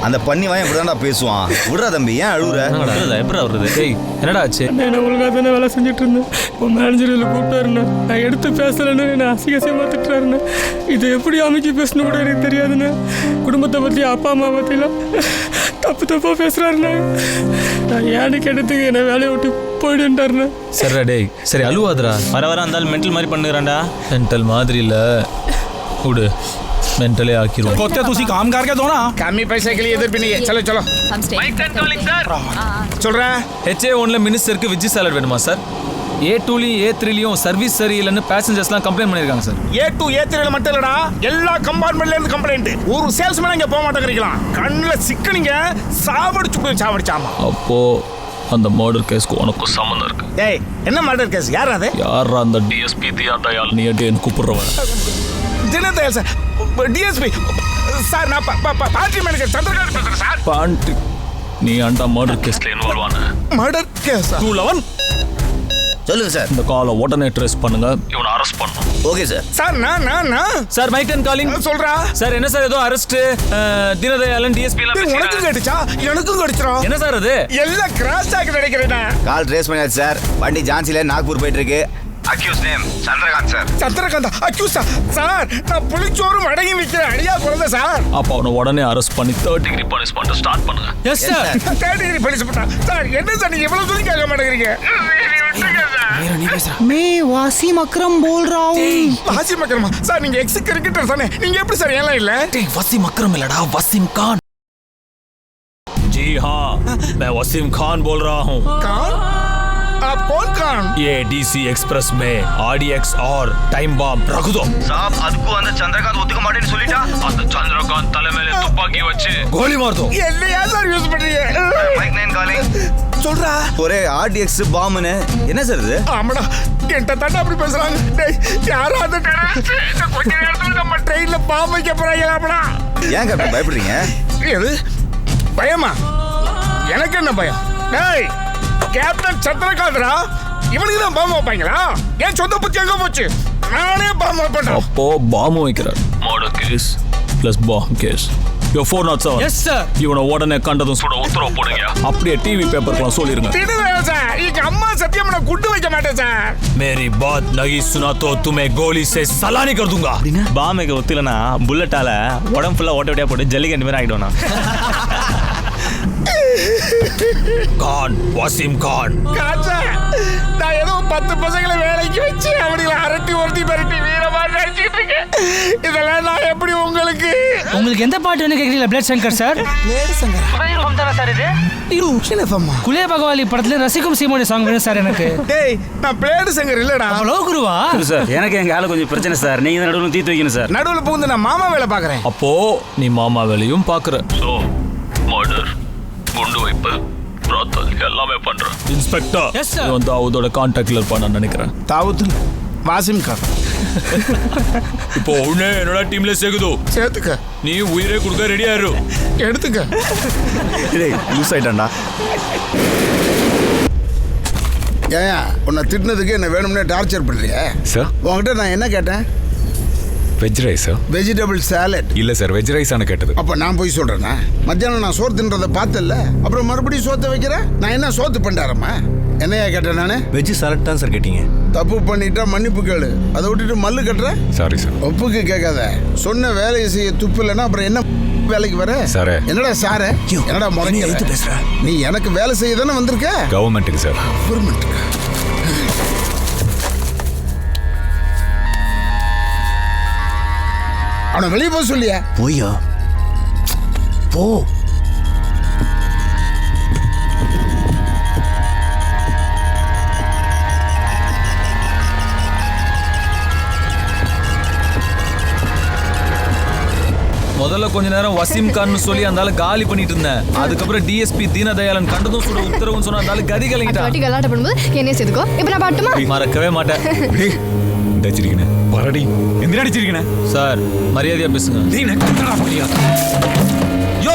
அந்த பண்ணி வாயம் இப்படிதான்டா பேசுவான். விடுறா தம்பி, ஏன் அழுகுற? எப்படி வருது? டேய் என்னடா ஆச்சு? நான் ஒழுங்காக தானே வேலை செஞ்சுட்டு இருந்தேன். இப்போ மேனேஜர் இதில் கூப்பிட்டாருண்ணே. நான் எடுத்து பேசலைன்னு நான் அசிங்கசியமாக திட்டுறாருண்ணே. இதை எப்படி அமைக்கி பேசணும் கூட எனக்கு தெரியாதுண்ணே. குடும்பத்தை பற்றி, அப்பா அம்மா பற்றிலாம் தப்பாக பேசுகிறாருண்ணே. நான் ஏன்னு கேட்டதுக்கு என்னை வேலையை விட்டு போயிடுன்ட்டாருண்ணே. சரிடா டேய், சரி அழுவாதரா. வர இருந்தாலும் மென்டல் மாதிரி பண்ணுறான்டா. மென்டல் மாதிரி இல்லை, விடு, मेंटली आखिर कोत्ते तुसी काम करके दो ना. कम ही पैसे के लिए इधर भी नहीं है. चलो चलो. Mike ten calling sir. चल रहा है. HA1 மினிஸ்டருக்கு வெஜ் சாலட் வேணுமா சார்? A2லயும் A3லயும் சர்வீஸ் சரியில்லைன்னு பேசஞ்சர்ஸ்லாம் கம்ப்ளைண்ட் பண்ணிருக்காங்க சார். A2 A3ல மட்டும் இல்லடா, எல்லா கம்பார்ட்மெண்ட்ல இருந்து கம்ப்ளைண்ட். ஒரு சேல்ஸ்மேன் இங்க போக மாட்டேங்கறீங்களா? கண்ணுல சிக்கனிங்க சாவடிச்சாமா. அப்போ அந்த மர்டர் கேஸ்க்கு உனக்கு சம்பந்தம் இருக்கு. டேய் என்ன மர்டர் கேஸ்? யார் அது? யாரா அந்த DSP தியாதயால் நீ அடியன் கூப்பிடுறவன்? தினதயால் சார், DSP சார். நான் பார்ட்டி மேனேஜர் சந்திரகாந்த் பேசுறேன் சார். பாண்டி நீ அந்த மர்டர் கேஸ்ல இன்வால்வ் ஆன? மர்டர் கேஸ் 211 சொல்லுங்க சார். இந்த காலை உடனே ட்ரேஸ் பண்ணுங்க, இவனை அரெஸ்ட் பண்ணணும். Okay sir. சார் நான் சார் மைக் டென் காலிங் சொல்றா சார். என்ன சார் ஏதோ அரெஸ்ட் தினதயாளன் DSP எல்லாம் உனக்கும் கேட்டுச்சா? எனக்கும் கேட்டுச்சா? என்ன சார் அது? எல்லாம் கிராஸ் ஆகி நினைக்கிறேன். கால் ட்ரேஸ் பண்ணியாச்சு சார். வண்டி ஜான்சில நாக்பூர் போயிட்டு இருக்கு. Accuse name Chandrakant sir. சந்திரகாந்தா அக்யூஸா? சார் நான் புளிச்சோறும் அடங்கி விற்கிற அடியா குழந்தை சார். அப்போ அவனை உடனே அரெஸ்ட் பண்ணி 3rd டிகிரி பனிஷ்மெண்ட் ஸ்டார்ட் பண்ணுங்க. Yes sir. 3rd degree punishment sir. என்ன சார் நீங்க இவ்வளவு சொல்லி கேட்க மாட்டேங்கிறீங்க? मैं वासिम अकरम बोल रहा हूँ. वासिम अकरम சார், நீங்க எக்ஸ் கிரிக்கெட்டர் தானே? நீங்க எப்படி சார் ஏன் இல்ல? டேய் वसीम अकरम இல்லடா, वसीम खान. जी हाँ, मैं वसीम खान बोल रहा हूँ. कौन? आप कौन खान? ये DC एक्सप्रेस में RDX और टाइम बॉम्ब रख दो. சாப் அதுக்கு அந்த சந்திரகாந்த் ஒத்துக்க மாட்டேன்னு சொல்லிட்டா அந்த சந்திரகாந்த் தலை மேல துப்பாக்கி வச்சு கோலி மார் தோ. என்னையா சார் யூஸ் பண்றீங்க? மைக் நைன் காலிங் சொல்றா. ஒரே RDX பாம்னு என்ன சார் இது? ஆமாடா, என்கிட்ட தாண்டா அப்படி பேசுறாங்க. டேய் யாரா அந்த டெரரிஸ்ட்? கொஞ்ச நேரத்துல நம்ம ட்ரெயின்ல பாம்பு வைக்க போறாங்களாடா. ஏன் கேப்டன் பயப்படுறீங்க? எது பயமா? எனக்கு என்ன பயம்? டேய் கேப்டன் சந்திரகாந்தரா, இவனுக்கு தான் பாம்பு வைப்பாங்களா? என் சொந்த புத்தி எங்க போச்சு? நானே பாம்பு வைப்பேன். அப்போ பாம்பு வைக்கிறார். மர்டர் கேஸ் பிளஸ் பாம்பு கேஸ். Your 407. Yes sir. இவனை உடனே கண்டதும் சுட உத்தரவு போடுங்க. அப்படியே டிவி பேப்பர்லாம் சொல்லிருங்க. திடுவேன் சார். எங்க அம்மா சத்தியம் நான் குண்டு வைக்க மாட்டேன் சார். मेरी बात नहीं सुना तो तुम्हें गोली से सलानी कर दूंगा. பாம்புக்கு ஒத்துலனா புல்லட்டால உடம்பு ஃபுல்லா ஓட்ட ஓட்டியா போட்டு ஜல்லிக்கட்டு மாதிரி ஆகிடுவேன். கான் வசீம் கான். காச்சா, நான் ஏதோ 10 பசங்களை வேலைக்கு வச்சு அவங்கள அரட்டி ஒருத்தி மிரட்டி வீரமா நடிச்சிட்டு இருக்கேன். இதெல்லாம் நான் எப்படி உங்களுக்கு? உங்களுக்கு எந்த பாட்டு வேணும் கேட்குறீங்களா? Blood Shankar sir. प्लेड संगर. சார் இது इरू किने फम्मा. குலே பகவாலி படத்துல ரசிக்கும் சீமோனி சாங் வேணும் சார் எனக்கு. டேய் நான் பிளேடு சங்கர் இல்லடா. ஹலோ குருவா. சார் எனக்கு எங்க ஆளு கொஞ்சம் பிரச்சனை சார். நீங்க தான் நடுவுல தீர்த்து வைக்கணும் சார். நடுவுல புகுந்து நான் மாமா வேலை பாக்குறேன். அப்போ நீ மாமா வேலையும் பாக்குற. சோ மர்டர், குண்டு வைப்பு, பிராத்தல் எல்லாமே பண்ற. Inspector Yes, sir. இவன் தாவூதோட கான்டாக்ட்ல இருப்பான்னு நினைக்கிறேன். தாவூத் வாசிம் கான். இப்போ உடனே என்னோட டீம்ல சேர்க்குதோ. சேர்த்துக்க. நீ உயிரே கொடுக்க ரெடியா இரு. எடுத்துக்க. டேய் லூஸ் ஆயிட்டான்டா. ஏன் உன்னை திட்டினதுக்கு என்ன வேணும்னே டார்ச்சர் பண்ணுறியா சார்? உங்ககிட்ட நான் என்ன கேட்டேன்? வெஜ் ரைஸா? Vegetable salad. இல்ல சார், வெஜ் ரைஸானு கேட்டது. அப்போ நான் போய் சொல்கிறேன்னா மத்தியானம் நான் சோறு தின்றதை பார்த்தல, அப்புறம் மறுபடியும் சோத்தை வைக்கிறேன். நான் என்ன சோத்து பண்ணாரம்மா? என்னையா கேட்டேன் நான்? வெஜ் சாலட் தான் சார் கேட்டீங்க. தப்பு பண்ணிட்டா மன்னிப்பு கேளு. அதை விட்டுட்டு மல்லு கட்டுற. Sorry sir. ஒப்புக்கு கேட்காத. சொன்ன வேலையை செய்ய துப்பு இல்லைன்னா அப்புறம் என்ன வேலைக்கு வர? சார் என்னடா சார? என்னடா முறைங்க பேசுற? நீ எனக்கு வேலை செய்ய தானே வந்திருக்க? கவர்மெண்ட்டுக்கு சார். கவர்மெண்ட்டுக்கு. அவனை வெளியே போக சொல்லியா? போய்யா போ. முதல்ல கொஞ்ச நேரம் வசீம் கான் சொல்லி அந்தால காலி பண்ணிட்டு இருந்தேன். அதுக்கப்புறம் DSP தீனதயாளன் கண்டதும் சுட உத்தரவுன்னு சொன்ன அந்தால கதி கலங்கிட்டான். வாட்டி கலாட்ட பண்ணும்போது என்னைய சேர்த்துக்கோ. இப்போ நான் பாட்டுமா? மறக்கவே மாட்டேன். டச்சிருக்கேனே பரடி எந்திர அடிச்சிருக்கேனே. சார் மரியாதையா பேசுங்க. நீ நக்கடா போறியா? யோ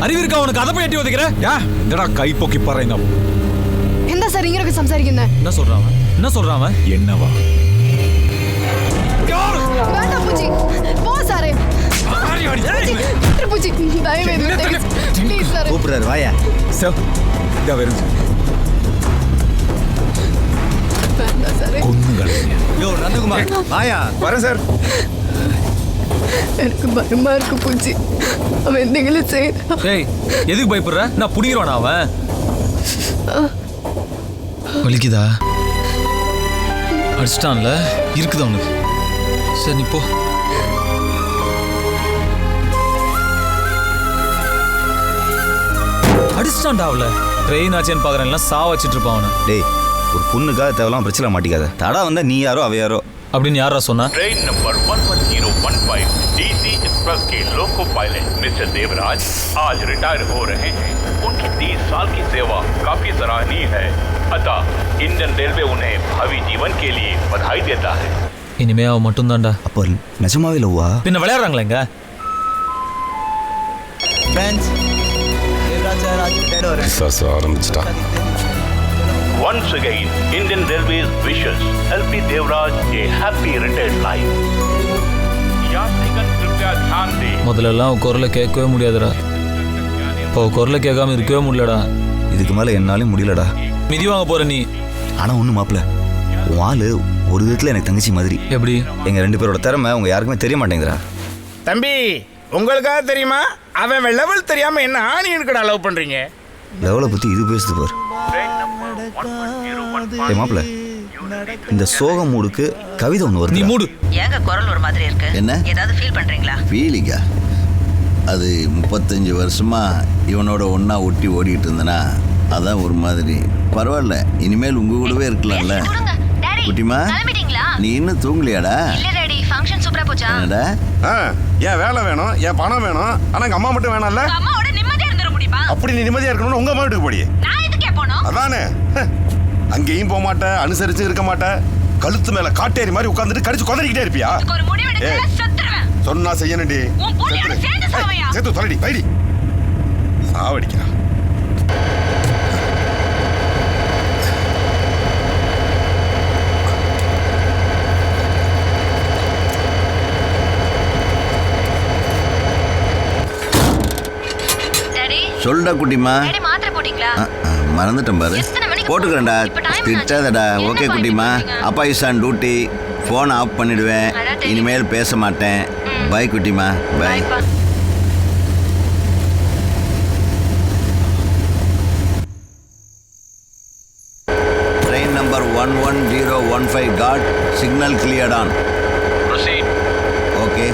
அறிவு இருக்கா உனக்கு? அதை போய் எட்டி ஒதுக்குற? யா என்னடா கை பொக்கி பாருங்க. എന്താ സാർ ഇങ്ങനെയൊക്കെ സംസാരിക്കുന്നത്? என்ன சொல்றான் அவன்? என்ன சொல்றான் அவன்? என்னவா? വേണ്ട പൂച്ചി. പോ സാറേ. പൂച്ചി, പൂച്ചി, ദയവേത് கூப்பிடுறாரு வாயா. சார் இதா வரும் சார். வேண்டாம் சார். கொன்னுங்களேங்க. யோ நந்தகுமார் வாயா. வரேன் சார். எனக்கு பயமா இருக்கு பூச்சி. அவன் എന്തെങ്കിലും செய்யறான். டேய் எதுக்கு பயப்படுற? நான் புடிக்கிறவானா அவன்? வலிக்குதா? அடிச்சிட்டான்ல, இருக்குதா அவனுக்கு? சரி நீ போ. அடிச்சிட்டான்டா அவள. ட்ரெயின் ஆச்சேன்னு பாக்குறேன், சாவ வச்சிட்டு இருப்பான் அவனை. டேய் ஒரு பொண்ணுக்காக தேவையில்லாம் பிரச்சனை மாட்டிக்காத. தடா வந்தா நீ யாரோ அவ யாரோ அப்படின்னு யாரா சொன்னா? ट्रेन नंबर 11015 डीसी एक्सप्रेस के लोको पायलट मिस्टर देवराज आज रिटायर हो रहे हैं। उनकी 30 साल की सेवा काफी सराहनीय है, अतः इंडियन रेलवे उन्हें भावी जीवन के लिए बधाई देता है। இனிமே அவன் மட்டும் தான்டா. அப்போ நிஜமாவே லவ்வா? பின்ன விளையாடுறாங்களா இங்க? சார் ஆரம்பிச்சிட்டான். Once again, Indian Railways wishes LP Devraj a happy retired life. यात्रीगण कृपया ध्यान दें। முதல்லலாம் அவன் குரலை கேட்கவே முடியாதுடா. இப்போ குரலை கேட்காம இருக்கவே முடியலடா. இதுக்கு மேல என்னாலும் முடியலடா. மிதி வாங்க போற நீ. ஆனா ஒண்ணு மாப்பிள்ள, உன் ஆளு ஒரு விதத்துல எனக்கு தங்கச்சி மாதிரி. எப்படி? எங்க 2 பேரோட திறமை உங்க யாருக்குமே தெரிய மாட்டேங்குதுடா. தம்பி உங்களுக்காக தெரியுமா அவன் லெவல் தெரியாம என்ன ஆணி இருக்கடா லவ் பண்றீங்க? லெவலை பத்தி இது பேசுது பாரு. ஏய் மாப்பிள்ள, இந்த சோக மூடுக்கு கவிதை ஒன்று வருது. நீ மூடு. ஏங்க குரல் ஒரு மாதிரி இருக்கு? என்ன? ஏதாவது ஃபீல் பண்றீங்களா? ஃபீலிங்கா? அது 35 வருஷமா இவனோட ஒண்ணா ஒட்டி ஓடிட்டு இருந்தனா அதான் ஒரு மாதிரி. பரவாயில்ல, இனிமேல் உங்க கூடவே இருக்கலாம்ல. குட்டிமா, நீ இன்னும் தூங்கலையாடா? இல்ல டாடி, ஃபங்க்ஷன் சூப்பரா போச்சா? என்னடா? ஏன் வேலை வேணும், ஏன் பணம் வேணும், ஆனா எங்க அம்மா மட்டும் வேணாம்ல? அம்மாவோட நிம்மதியா இருந்துற முடியுமா? அப்படி நீ நிம்மதியா இருக்கணும்னு உங்க அம்மா வீட்டுக்கு போடி. நான் எதுக்கே போணும்? அதானே, அங்கேயும் போக மாட்டேன், அனுசரிச்சு இருக்க மாட்டேன், கழுத்து மேல காட்டேரி மாதிரி உட்கார்ந்துட்டு கடிச்சு கொதறிக்கிட்டே இருப்பியா? ஒரு முடிவு எடுத்து செத்துறேன். சொன்னா செய்யணும்டி. உன் புள்ளையோட சேர்ந்து சாவையா? சேர்த்து தொலைடி, வைடி. சாவடிக்கிறா. டாடி, சொல்டா குட்டிமா. டாடி மாத்திரை போட்டீங்களா? மறந்துட்டேன் பாரு. போட்டுக்கிறேன்டா, திட்டாதடா. ஓகே குட்டிமா, அப்பா is on duty. Phone off பண்ணிடுவேன், இனிமேல் பேச மாட்டேன். பை குட்டிமா, bye. Train number 11015 got signal cleared on. Proceed. Okay.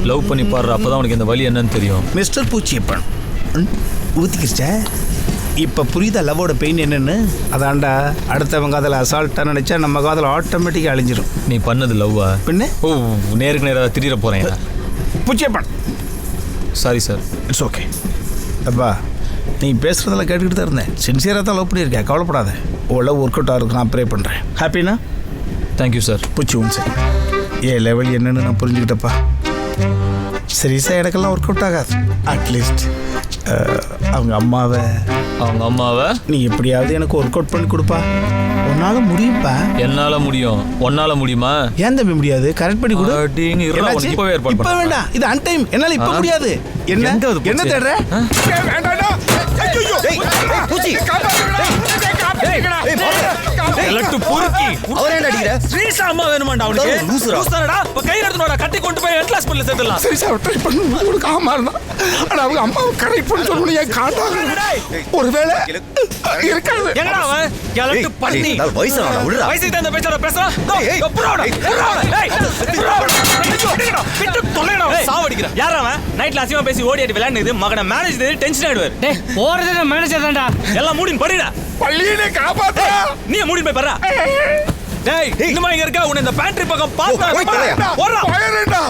Love பண்ணி பாடுற, அப்பதான் உனக்கு இந்த வலி என்னன்னு தெரியும். மிஸ்டர் பூச்சியப்பன் ஊத்திக்கிச்ச இப்போ புரியுதா லவ்வோட பெயின் என்னன்னு? அதான்டா, அடுத்தவங்க அதில் அசால்ட்டாக நினச்சா நம்ம காதில் ஆட்டோமேட்டிக்காக அழிஞ்சிடும். நீ பண்ணது லவ்வா? பின்ன ஓ, நேருக்கு நேராக திடீர போறேன். பூச்சியப்பன், சாரி சார். It's okay. அப்பா, நீ பேசுகிறதெல்லாம் கேட்டுக்கிட்டு தான் இருந்தேன். சின்சியராக தான் லவ் பண்ணியிருக்கேன், கவலைப்படாத. ஓ லவ் ஒர்க் அவுட் ஆகிருக்கு, நான் ப்ரே பண்ணுறேன். ஹாப்பினா? Thank you sir. பூச்சி உன் சரி. ஏன் லெவல் என்னன்னு நான் புரிஞ்சுக்கிட்டப்பா. சீரியஸாக எனக்கெல்லாம் ஒர்க் அவுட் ஆகாது. அட்லீஸ்ட் அவங்க அம்மாவை நீ எப்படியாவது எனக்கு ஒர்க் அவுட் பண்ணி கொடுப்பா. உன்னால முடியும்ப்பா. என்னால முடியும், உன்னால முடியுமா? ஏன் தம்பி முடியாது? கரெக்ட் பண்ணி கொடு. இப்ப வேண்டாம், இது அன்டைம். என்னால இப்ப முடியாது. என்ன என்ன தேடுற? கட்டி கொண்டு போய் ஹாஸ்பிடல்ல சேர்த்துடலாம். சரி சார், ட்ரை பண்ணு. உனக்கு ஆமா ஆனா அவங்க அம்மாவை கரெக்ட் பண்ணி சொல்லணும். ஏன் காட்டாங்க? ஒருவேளை இருக்காது. எங்கடா அவன்? கிளட்டு பண்ணி வயசானடா, விடுடா. வயசுக்கு தகுந்த பேச்சோட பேசுறான். சாவடிக்கிறான். யார் அவன்? நைட்ல அசியமா பேசி ஓடிட்டு விளையாடுது. மகனை மேனேஜ் டென்ஷன் ஆயிடுவார். போறதே மேனேஜர் தான்டா. எல்லாம் மூடின்னு படிடா. பள்ளியிலே காப்பாத்தா. நீ மூடின்னு போய் பாரு. டேய், இன்னுமா இங்க இருக்க? உன்னை இந்த பேண்ட்ரி பக்கம் பார்த்தா போயிரேடா.